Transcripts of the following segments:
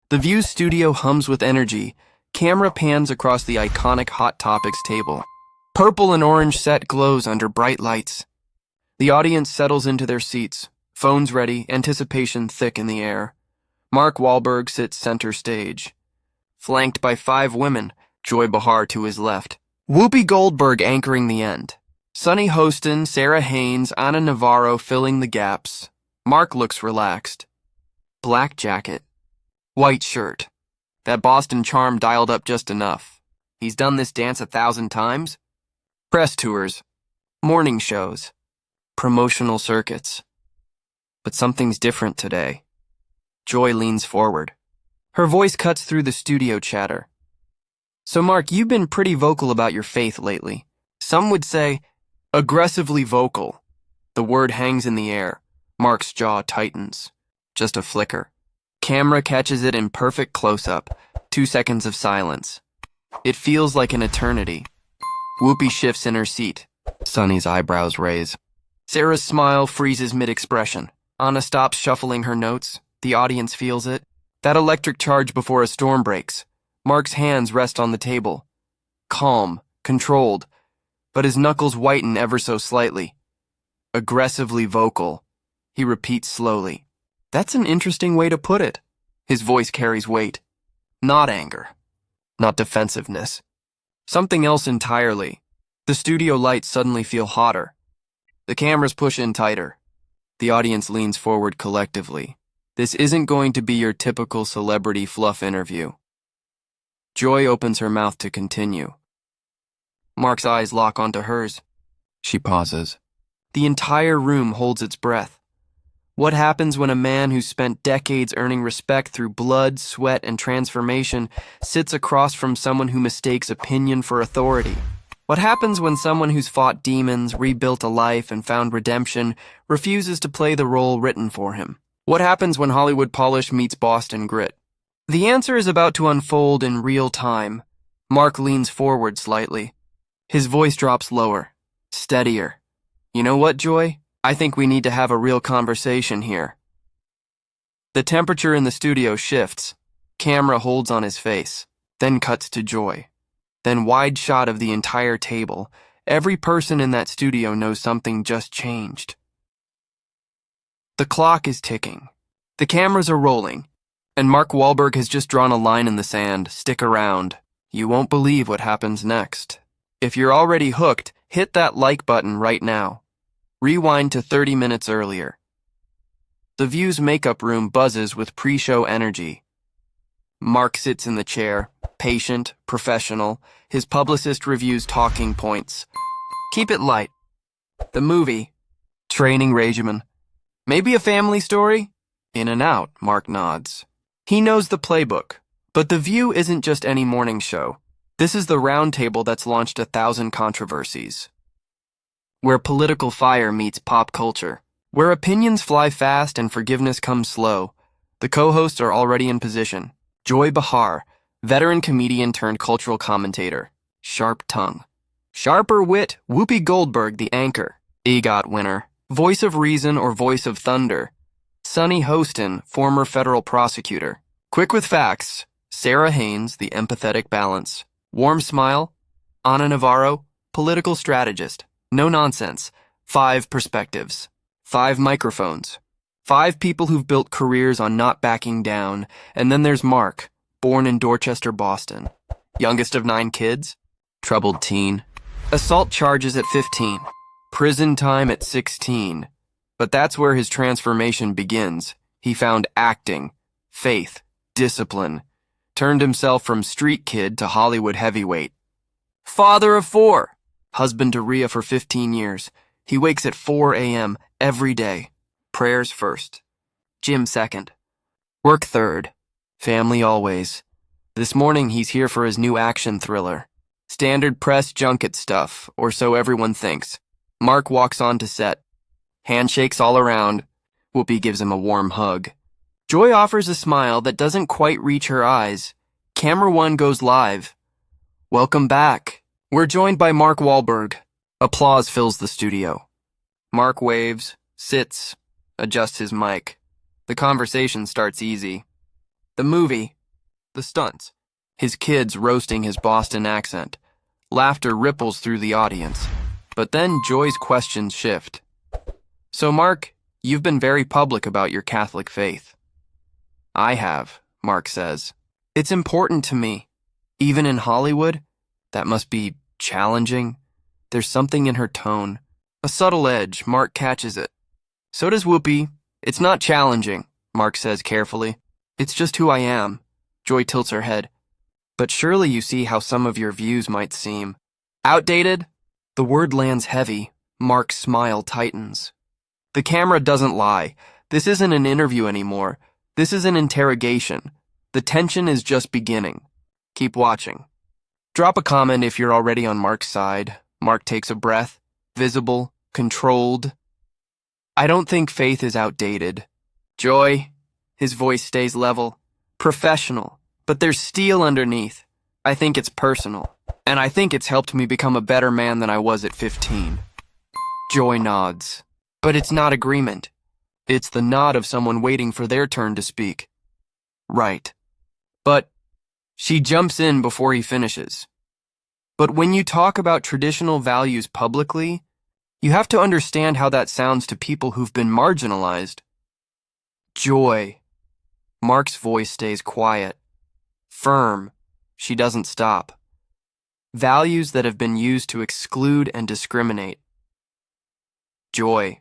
The View's studio hums with energy. Camera pans across the iconic Hot Topics table. Purple and orange set glows under bright lights. The audience settles into their seats, phones ready, anticipation thick in the air. Mark Wahlberg sits center stage, flanked by 5 women, Joy Behar to his left. Whoopi Goldberg anchoring the end. Sunny Hostin, Sarah Haynes, Ana Navarro filling the gaps. Mark looks relaxed. Black jacket. White shirt. That Boston charm dialed up just enough. He's done this dance 1,000 times. Press tours. Morning shows. Promotional circuits. But something's different today. Joy leans forward. Her voice cuts through the studio chatter. So Mark, you've been pretty vocal about your faith lately. Some would say, aggressively vocal. The word hangs in the air. Mark's jaw tightens. Just a flicker. Camera catches it in perfect close-up. 2 seconds of silence. It feels like an eternity. Whoopi shifts in her seat. Sunny's eyebrows raise. Sarah's smile freezes mid-expression. Anna stops shuffling her notes. The audience feels it. That electric charge before a storm breaks. Mark's hands rest on the table. Calm, controlled, but his knuckles whiten ever so slightly. Aggressively vocal. He repeats slowly. That's an interesting way to put it. His voice carries weight. Not anger. Not defensiveness. Something else entirely. The studio lights suddenly feel hotter. The cameras push in tighter. The audience leans forward collectively. This isn't going to be your typical celebrity fluff interview. Joy opens her mouth to continue. Mark's eyes lock onto hers. She pauses. The entire room holds its breath. What happens when a man who's spent decades earning respect through blood, sweat, and transformation sits across from someone who mistakes opinion for authority? What happens when someone who's fought demons, rebuilt a life, and found redemption refuses to play the role written for him? What happens when Hollywood polish meets Boston grit? The answer is about to unfold in real time. Mark leans forward slightly. His voice drops lower, steadier. You know what, Joy? I think we need to have a real conversation here. The temperature in the studio shifts. Camera holds on his face, then cuts to Joy. Then wide shot of the entire table. Every person in that studio knows something just changed. The clock is ticking. The cameras are rolling. And Mark Wahlberg has just drawn a line in the sand. Stick around. You won't believe what happens next. If you're already hooked, hit that like button right now. Rewind to 30 minutes earlier. The View's makeup room buzzes with pre-show energy. Mark sits in the chair, patient, professional. His publicist reviews talking points. Keep it light. The movie. Training regimen. Maybe a family story? In and out, Mark nods. He knows the playbook. But The View isn't just any morning show. This is the round table that's launched 1,000 controversies. Where political fire meets pop culture. Where opinions fly fast and forgiveness comes slow. The co-hosts are already in position. Joy Behar, veteran comedian turned cultural commentator. Sharp tongue. Sharper wit, Whoopi Goldberg, the anchor. EGOT winner. Voice of reason or voice of thunder. Sunny Hostin, former federal prosecutor. Quick with facts. Sarah Haynes, the empathetic balance. Warm smile. Ana Navarro, political strategist. No nonsense. 5 perspectives. 5 microphones. 5 people who've built careers on not backing down. And then there's Mark, born in Dorchester, Boston. Youngest of 9 kids. Troubled teen. Assault charges at 15. Prison time at 16. But that's where his transformation begins. He found acting, faith, discipline. Turned himself from street kid to Hollywood heavyweight. Father of 4. Husband to Rhea for 15 years. He wakes at 4 a.m. every day. Prayers first. Gym second. Work third. Family always. This morning he's here for his new action thriller. Standard press junket stuff, or so everyone thinks. Mark walks onto set. Handshakes all around. Whoopi gives him a warm hug. Joy offers a smile that doesn't quite reach her eyes. Camera 1 goes live. Welcome back. We're joined by Mark Wahlberg. Applause fills the studio. Mark waves, sits, adjusts his mic. The conversation starts easy. The movie, The stunts. His kids roasting his Boston accent. Laughter ripples through the audience. But then Joy's questions shift. So, Mark, you've been very public about your Catholic faith. I have, Mark says. It's important to me. Even in Hollywood? That must be challenging. There's something in her tone. A subtle edge. Mark catches it. So does Whoopi. It's not challenging, Mark says carefully. It's just who I am. Joy tilts her head. But surely you see how some of your views might seem outdated? The word lands heavy. Mark's smile tightens. The camera doesn't lie. This isn't an interview anymore. This is an interrogation. The tension is just beginning. Keep watching. Drop a comment if you're already on Mark's side. Mark takes a breath. Visible. Controlled. I don't think faith is outdated. Joy. His voice stays level. Professional. But there's steel underneath. I think it's personal. And I think it's helped me become a better man than I was at 15. Joy nods. But it's not agreement. It's the nod of someone waiting for their turn to speak. Right. But she jumps in before he finishes. But when you talk about traditional values publicly, you have to understand how that sounds to people who've been marginalized. Joy. Mark's voice stays quiet. Firm. She doesn't stop. Values that have been used to exclude and discriminate. Joy.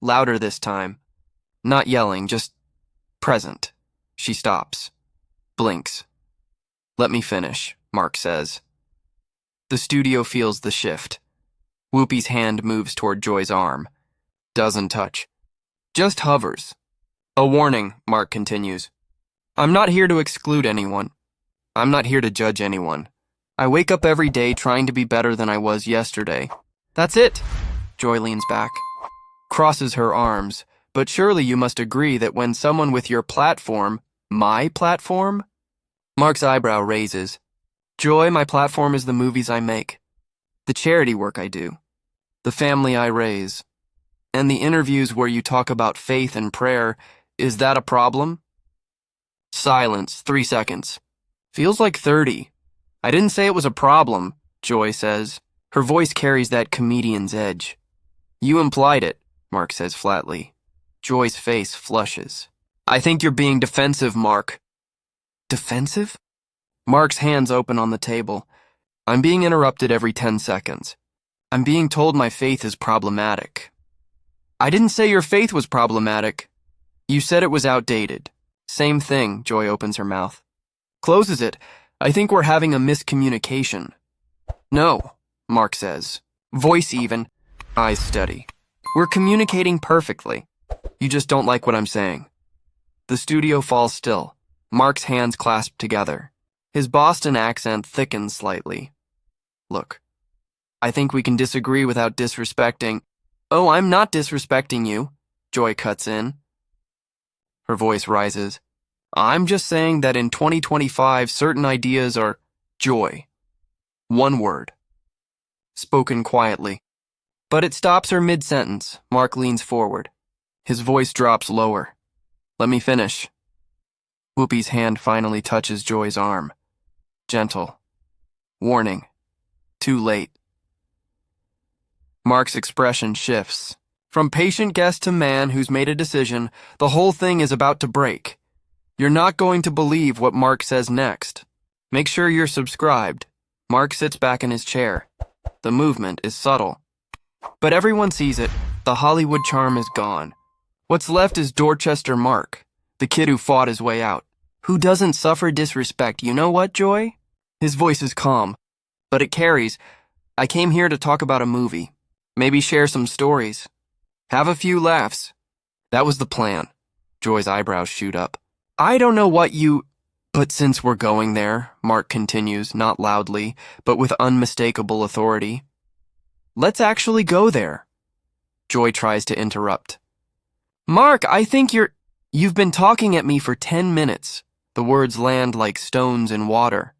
Louder this time. Not yelling, just present. She stops. Blinks. Let me finish, Mark says. The studio feels the shift. Whoopi's hand moves toward Joy's arm. Doesn't touch. Just hovers. A warning, Mark continues. I'm not here to exclude anyone. I'm not here to judge anyone. I wake up every day trying to be better than I was yesterday. That's it. Joy leans back. Crosses her arms. But surely you must agree that when someone with your platform, my platform? Mark's eyebrow raises. Joy, my platform is the movies I make. The charity work I do. The family I raise. And the interviews where you talk about faith and prayer. Is that a problem? Silence, 3 seconds. Feels like 30. I didn't say it was a problem, Joy says. Her voice carries that comedian's edge. You implied it, Mark says flatly. Joy's face flushes. I think you're being defensive, Mark. Defensive? Mark's hands open on the table. I'm being interrupted every 10 seconds. I'm being told my faith is problematic. I didn't say your faith was problematic. You said it was outdated. Same thing, Joy opens her mouth. Closes it. I think we're having a miscommunication. No, Mark says. Voice even. Eyes steady. We're communicating perfectly. You just don't like what I'm saying. The studio falls still. Mark's hands clasp together. His Boston accent thickens slightly. Look, I think we can disagree without disrespecting. Oh, I'm not disrespecting you, Joy cuts in. Her voice rises. I'm just saying that in 2025, certain ideas are joy. One word. Spoken quietly. But it stops her mid-sentence. Mark leans forward. His voice drops lower. Let me finish. Whoopi's hand finally touches Joy's arm. Gentle. Warning. Too late. Mark's expression shifts. From patient guest to man who's made a decision, the whole thing is about to break. You're not going to believe what Mark says next. Make sure you're subscribed. Mark sits back in his chair. The movement is subtle. But everyone sees it. The Hollywood charm is gone. What's left is Dorchester Mark, the kid who fought his way out, who doesn't suffer disrespect. You know what, Joy? His voice is calm, but it carries. I came here to talk about a movie. Maybe share some stories. Have a few laughs. That was the plan. Joy's eyebrows shoot up. I don't know what you... But since we're going there, Mark continues, not loudly, but with unmistakable authority. Let's actually go there. Joy tries to interrupt. Mark, I think you've been talking at me for 10 minutes. The words land like stones in water.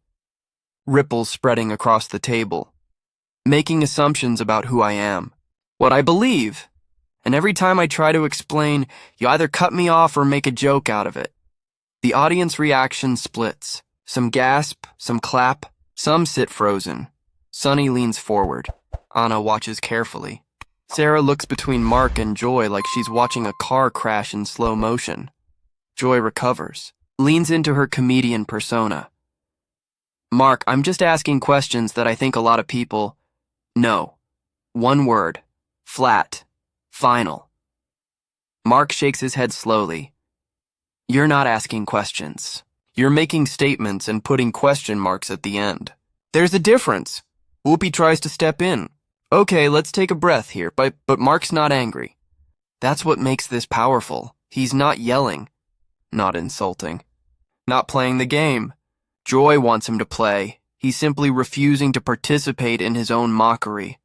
Ripples spreading across the table. Making assumptions about who I am. What I believe. And every time I try to explain, you either cut me off or make a joke out of it. The audience reaction splits. Some gasp, some clap, some sit frozen. Sunny leans forward. Anna watches carefully. Sarah looks between Mark and Joy like she's watching a car crash in slow motion. Joy recovers, leans into her comedian persona. Mark, I'm just asking questions that I think a lot of people know. One word. Flat. Final. Mark shakes his head slowly. You're not asking questions. You're making statements and putting question marks at the end. There's a difference. Whoopi tries to step in. Okay, let's take a breath here, but Mark's not angry. That's what makes this powerful. He's not yelling. Not insulting. Not playing the game. Joy wants him to play. He's simply refusing to participate in his own mockery.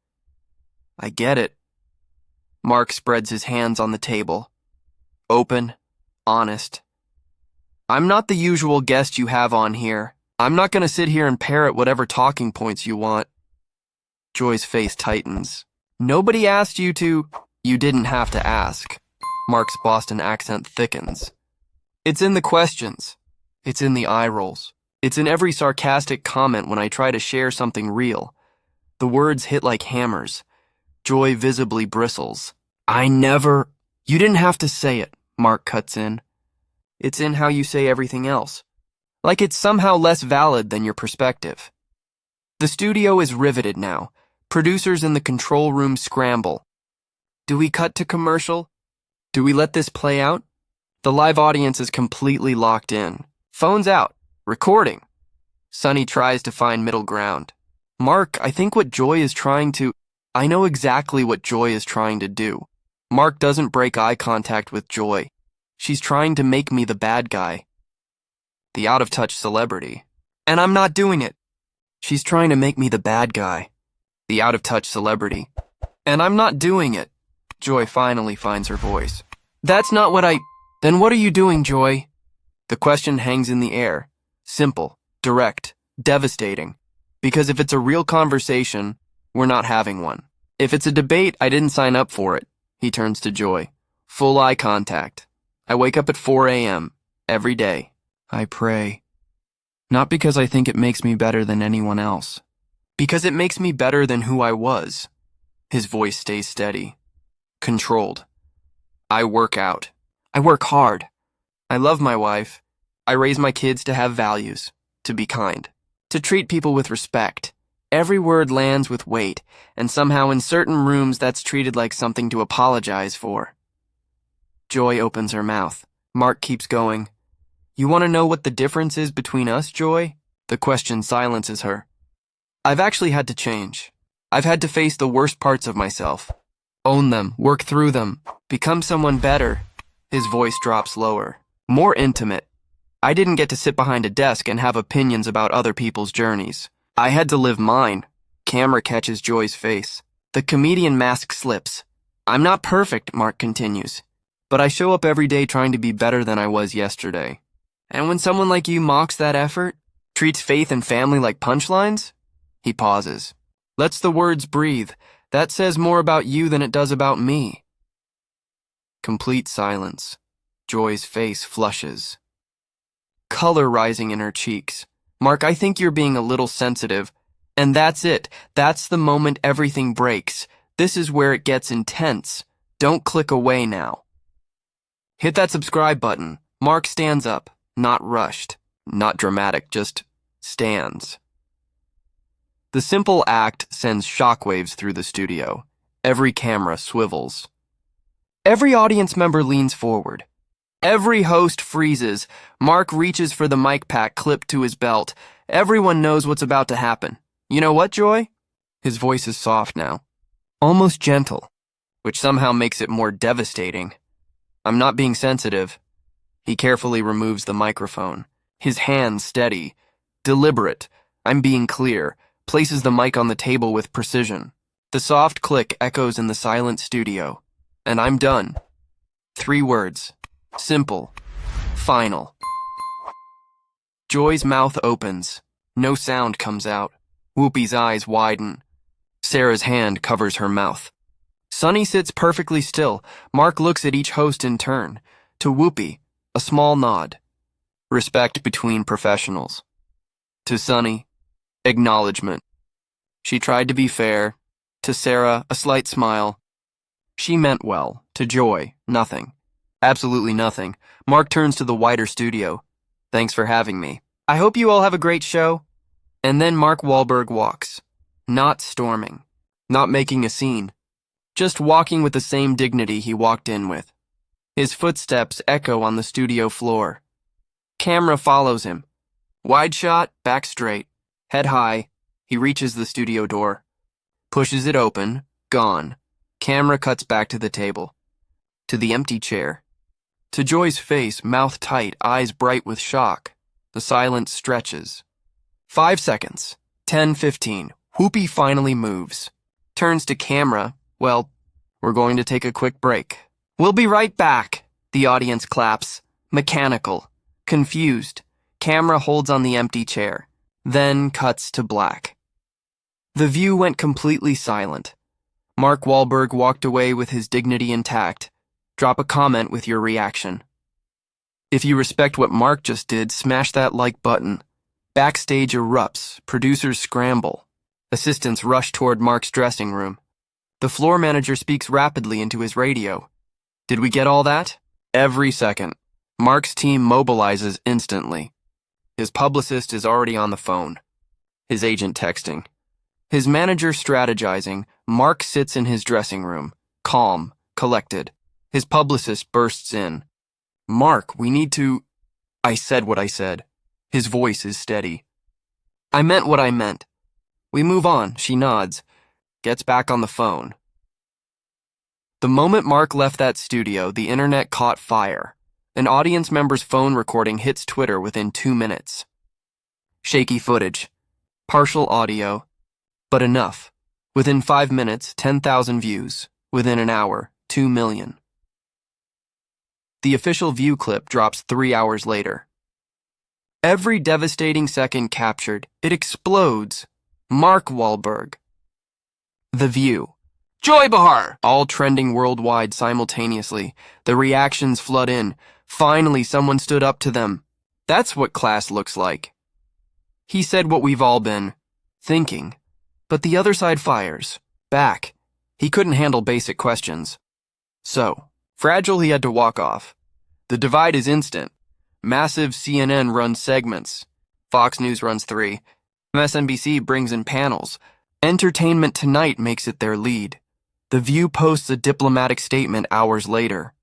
I get it. Mark spreads his hands on the table. Open, honest. I'm not the usual guest you have on here. I'm not going to sit here and parrot whatever talking points you want. Joy's face tightens. Nobody asked you to. You didn't have to ask. Mark's Boston accent thickens. It's in the questions. It's in the eye rolls. It's in every sarcastic comment when I try to share something real. The words hit like hammers. Joy visibly bristles. You didn't have to say it, Mark cuts in. It's in how you say everything else. Like it's somehow less valid than your perspective. The studio is riveted now. Producers in the control room scramble. Do we cut to commercial? Do we let this play out? The live audience is completely locked in. Phones out. Recording. Sunny tries to find middle ground. Mark, I know exactly what Joy is trying to do. Mark doesn't break eye contact with Joy. She's trying to make me the bad guy. The out-of-touch celebrity. And I'm not doing it. She's trying to make me the bad guy. The out-of-touch celebrity. And I'm not doing it. Joy finally finds her voice. That's not what Then what are you doing, Joy? The question hangs in the air. Simple, direct, devastating. Because if it's a real conversation, we're not having one. If it's a debate, I didn't sign up for it. He turns to Joy. Full eye contact. I wake up at 4 a.m. every day. I pray. Not because I think it makes me better than anyone else. Because it makes me better than who I was. His voice stays steady. Controlled. I work out. I work hard. I love my wife. I raise my kids to have values. To be kind. To treat people with respect. Every word lands with weight, and somehow in certain rooms that's treated like something to apologize for. Joy opens her mouth. Mark keeps going. You want to know what the difference is between us, Joy? The question silences her. I've actually had to change. I've had to face the worst parts of myself. Own them, work through them, become someone better. His voice drops lower. More intimate. I didn't get to sit behind a desk and have opinions about other people's journeys. I had to live mine. Camera catches Joy's face. The comedian mask slips. I'm not perfect, Mark continues. But I show up every day trying to be better than I was yesterday. And when someone like you mocks that effort, treats faith and family like punchlines? He pauses. Lets the words breathe. That says more about you than it does about me. Complete silence. Joy's face flushes. Color rising in her cheeks. Mark, I think you're being a little sensitive. And that's it. That's the moment everything breaks. This is where it gets intense. Don't click away now. Hit that subscribe button. Mark stands up. Not rushed. Not dramatic. Just stands. The simple act sends shockwaves through the studio. Every camera swivels. Every audience member leans forward. Every host freezes. Mark reaches for the mic pack clipped to his belt. Everyone knows what's about to happen. You know what, Joy? His voice is soft now. Almost gentle, which somehow makes it more devastating. I'm not being sensitive. He carefully removes the microphone. His hands steady. Deliberate. I'm being clear. Places the mic on the table with precision. The soft click echoes in the silent studio. And I'm done. 3 words. Simple. Final. Joy's mouth opens. No sound comes out. Whoopi's eyes widen. Sarah's hand covers her mouth. Sunny sits perfectly still. Mark looks at each host in turn. To Whoopi, a small nod. Respect between professionals. To Sunny, acknowledgement. She tried to be fair. To Sarah, a slight smile. She meant well. To Joy, nothing. Absolutely nothing. Mark turns to the wider studio. Thanks for having me. I hope you all have a great show. And then Mark Wahlberg walks. Not storming. Not making a scene. Just walking with the same dignity he walked in with. His footsteps echo on the studio floor. Camera follows him. Wide shot, back straight. Head high. He reaches the studio door. Pushes it open. Gone. Camera cuts back to the table. To the empty chair. To Joy's face, mouth tight, eyes bright with shock. The silence stretches. 5 seconds. 10, 15. Whoopi finally moves. Turns to camera. Well, we're going to take a quick break. We'll be right back. The audience claps. Mechanical. Confused. Camera holds on the empty chair. Then cuts to black. The view went completely silent. Mark Wahlberg walked away with his dignity intact. Drop a comment with your reaction. If you respect what Mark just did, smash that like button. Backstage erupts. Producers scramble. Assistants rush toward Mark's dressing room. The floor manager speaks rapidly into his radio. Did we get all that? Every second. Mark's team mobilizes instantly. His publicist is already on the phone. His agent texting. His manager strategizing. Mark sits in his dressing room, calm, collected. His publicist bursts in. Mark, we need to... I said what I said. His voice is steady. I meant what I meant. We move on, she nods. Gets back on the phone. The moment Mark left that studio, the internet caught fire. An audience member's phone recording hits Twitter within 2 minutes. Shaky footage. Partial audio. But enough. Within 5 minutes, 10,000 views. Within an hour, 2 million. The official view clip drops 3 hours later. Every devastating second captured, it explodes. Mark Wahlberg. The View. Joy Behar! All trending worldwide simultaneously. The reactions flood in. Finally, someone stood up to them. That's what class looks like. He said what we've all been thinking. But the other side fires. Back. He couldn't handle basic questions. So, fragile, he had to walk off. The divide is instant. Massive CNN runs segments. Fox News runs 3. MSNBC brings in panels. Entertainment Tonight makes it their lead. The View posts a diplomatic statement hours later.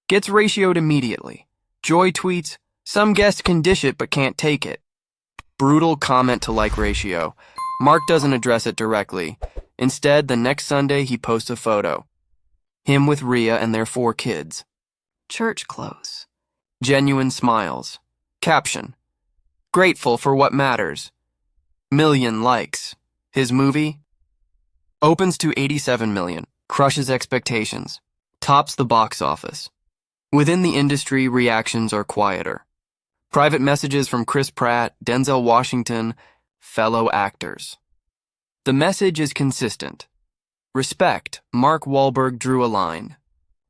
Gets ratioed immediately. Joy tweets, some guests can dish it but can't take it. Brutal comment to like ratio. Mark doesn't address it directly. Instead, the next Sunday he posts a photo. Him with Rhea and their 4 kids. Church clothes. Genuine smiles. Caption. Grateful for what matters. Million likes. His movie? Opens to 87 million. Crushes expectations. Tops the box office. Within the industry, reactions are quieter. Private messages from Chris Pratt, Denzel Washington, fellow actors. The message is consistent. Respect, Mark Wahlberg drew a line,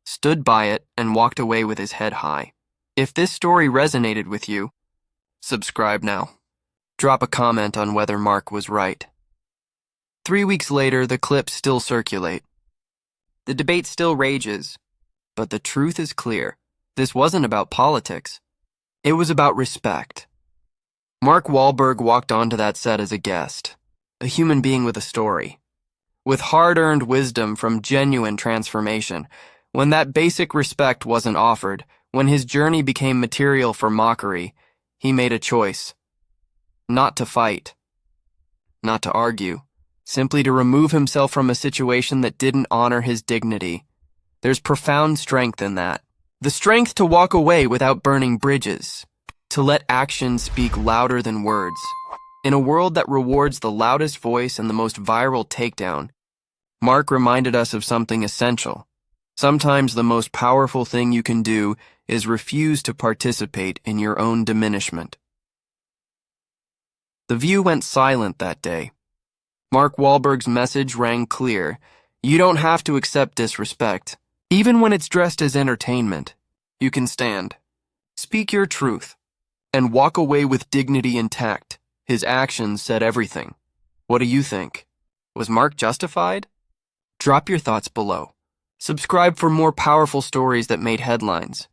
stood by it, and walked away with his head high. If this story resonated with you, subscribe now. Drop a comment on whether Mark was right. 3 weeks later, the clips still circulate. The debate still rages. But the truth is clear. This wasn't about politics. It was about respect. Mark Wahlberg walked onto that set as a guest, a human being with a story, with hard-earned wisdom from genuine transformation. When that basic respect wasn't offered, when his journey became material for mockery, he made a choice. Not to fight. Not to argue. Simply to remove himself from a situation that didn't honor his dignity. There's profound strength in that. The strength to walk away without burning bridges. To let actions speak louder than words. In a world that rewards the loudest voice and the most viral takedown, Mark reminded us of something essential. Sometimes the most powerful thing you can do is refuse to participate in your own diminishment. The View went silent that day. Mark Wahlberg's message rang clear. You don't have to accept disrespect. Even when it's dressed as entertainment, you can stand, speak your truth, and walk away with dignity intact. His actions said everything. What do you think? Was Mark justified? Drop your thoughts below. Subscribe for more powerful stories that made headlines.